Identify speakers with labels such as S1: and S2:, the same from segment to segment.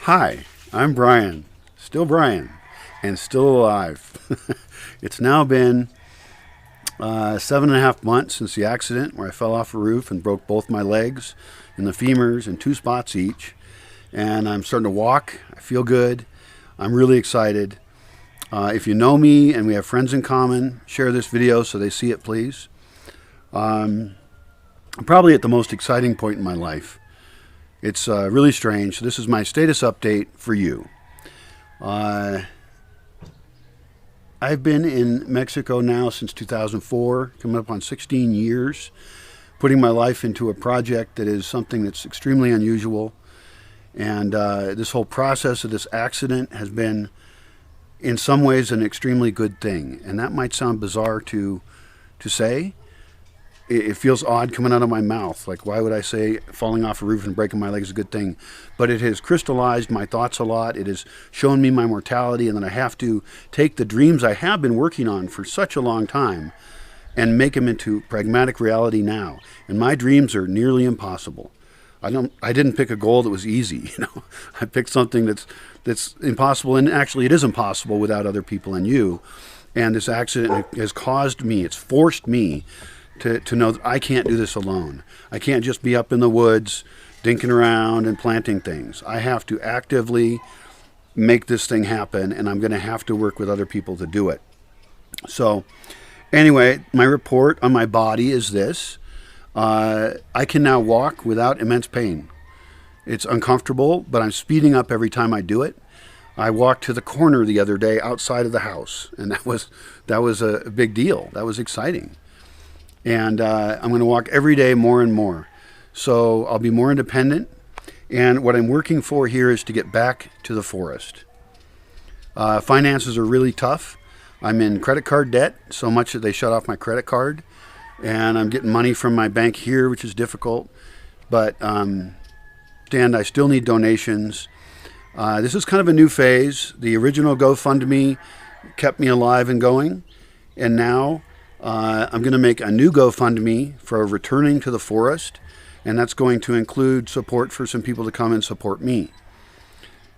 S1: Hi, I'm Brian, still Brian, and still alive. It's now been 7.5 months since the accident where I fell off a roof and broke both my legs and the femurs in two spots each. And I'm starting to walk. I feel good. I'm really excited. If you know me and we have friends in common, share this video so they see it, please. I'm probably at the most exciting point in my life. It's really strange. This is my status update for you. I've been in Mexico now since 2004, coming up on 16 years, putting my life into a project that is something that's extremely unusual. And this whole process of this accident has been, in some ways, an extremely good thing. And that might sound bizarre to say. It feels odd coming out of my mouth. Like, why would I say falling off a roof and breaking my leg is a good thing? But it has crystallized my thoughts a lot. It has shown me my mortality, and that I have to take the dreams I have been working on for such a long time and make them into pragmatic reality now. And my dreams are nearly impossible. I didn't pick a goal that was easy. I picked something that's impossible, and actually it is impossible without other people and you. And this accident has caused me, it's forced me to know that I can't do this alone. I can't just be up in the woods dinking around and planting things. I have to actively make this thing happen, and I'm going to have to work with other people to do it. So anyway, my report on my body is this. I can now walk without immense pain. It's uncomfortable, but I'm speeding up every time I do it. I walked to the corner the other day outside of the house, and that was a big deal. That was exciting. And I'm going to walk every day more and more. So I'll be more independent. And what I'm working for here is to get back to the forest. Finances are really tough. I'm in credit card debt, so much that they shut off my credit card. And I'm getting money from my bank here, which is difficult. But Dan, I still need donations. This is kind of a new phase. The original GoFundMe kept me alive and going. And now I'm going to make a new GoFundMe for returning to the forest, and that's going to include support for some people to come and support me.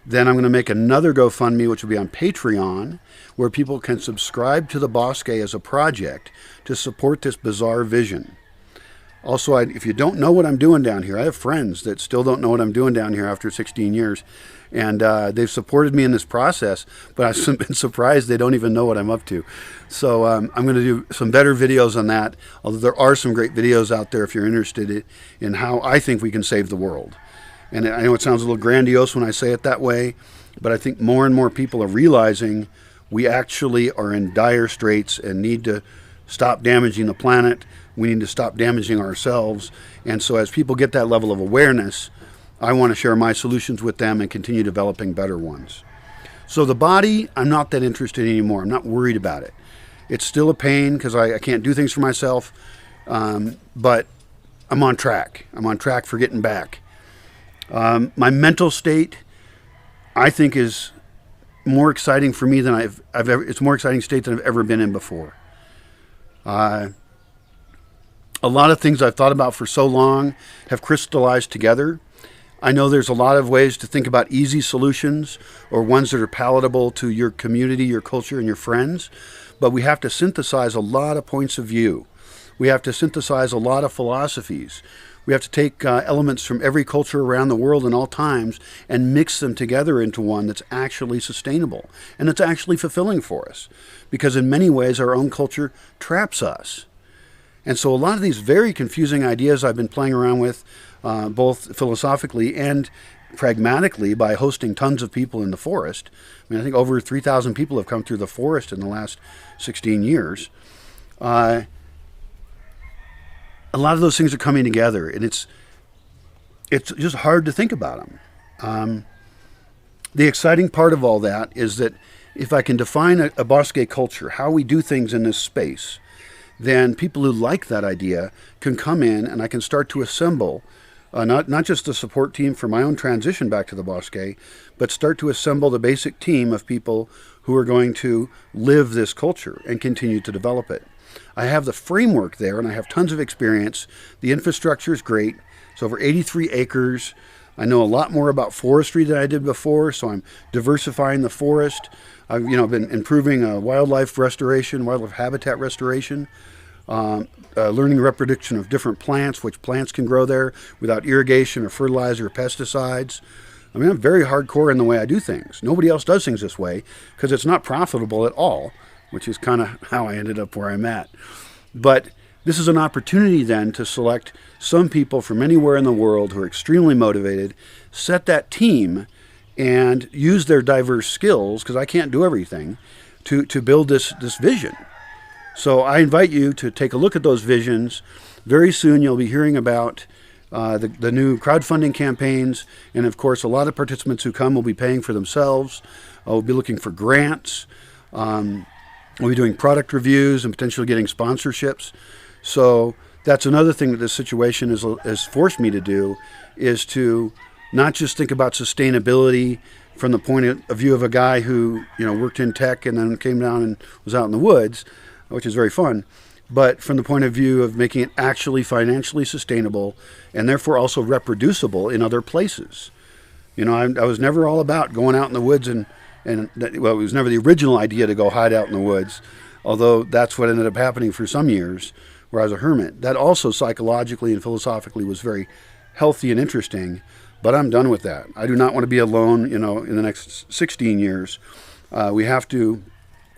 S1: Then I'm going to make another GoFundMe, which will be on Patreon, where people can subscribe to the Bosque as a project to support this bizarre vision. Also, if you don't know what I'm doing down here, I have friends that still don't know what I'm doing down here after 16 years. And they've supported me in this process, but I've been surprised they don't even know what I'm up to. So I'm going to do some better videos on that, although there are some great videos out there if you're interested in how I think we can save the world. And I know it sounds a little grandiose when I say it that way, but I think more and more people are realizing we actually are in dire straits and need to stop damaging the planet. We need to stop damaging ourselves. And so as people get that level of awareness, I want to share my solutions with them and continue developing better ones. So the body, I'm not that interested anymore. I'm not worried about it. It's still a pain because I can't do things for myself, but I'm on track. I'm on track for getting back. My mental state, I think, is more exciting for me than I've ever. It's a more exciting state than I've ever been in before. A lot of things I've thought about for so long have crystallized together. I know there's a lot of ways to think about easy solutions or ones that are palatable to your community, your culture, and your friends, but we have to synthesize a lot of points of view. We have to synthesize a lot of philosophies. We have to take elements from every culture around the world in all times and mix them together into one that's actually sustainable and that's actually fulfilling for us. Because in many ways, our own culture traps us. And so a lot of these very confusing ideas I've been playing around with, both philosophically and pragmatically by hosting tons of people in the forest. I mean, I think over 3,000 people have come through the forest in the last 16 years. A lot of those things are coming together, and it's just hard to think about them. The exciting part of all that is that if I can define a Bosque culture, how we do things in this space, then people who like that idea can come in and I can start to assemble not just the support team for my own transition back to the Bosque, but start to assemble the basic team of people who are going to live this culture and continue to develop it. I have the framework there and I have tons of experience. The infrastructure is great. It's over 83 acres. I know a lot more about forestry than I did before, so I'm diversifying the forest. I've been improving wildlife restoration, wildlife habitat restoration, learning the reproduction of different plants, which plants can grow there without irrigation or fertilizer or pesticides. I mean, I'm very hardcore in the way I do things. Nobody else does things this way because it's not profitable at all, which is kind of how I ended up where I'm at. But this is an opportunity then to select some people from anywhere in the world who are extremely motivated, set that team, and use their diverse skills, because I can't do everything, to build this vision. So I invite you to take a look at those visions. Very soon you'll be hearing about the new crowdfunding campaigns, and of course a lot of participants who come will be paying for themselves. We'll be looking for grants. We'll be doing product reviews and potentially getting sponsorships. So that's another thing that this situation has forced me to do, is to not just think about sustainability from the point of view of a guy who worked in tech and then came down and was out in the woods, which is very fun, but from the point of view of making it actually financially sustainable and therefore also reproducible in other places. I was never all about going out in the woods it was never the original idea to go hide out in the woods, although that's what ended up happening for some years where I was a hermit. That also psychologically and philosophically was very healthy and interesting, but I'm done with that. I do not want to be alone, in the next 16 years. We have to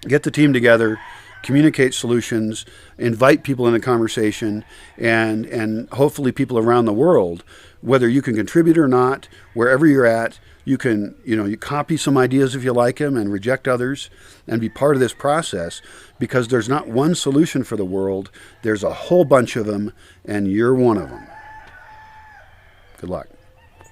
S1: get the team together, communicate solutions, invite people into conversation, and hopefully people around the world, whether you can contribute or not, wherever you're at, you can, you copy some ideas if you like them and reject others and be part of this process, because there's not one solution for the world. There's a whole bunch of them, and you're one of them. Good luck.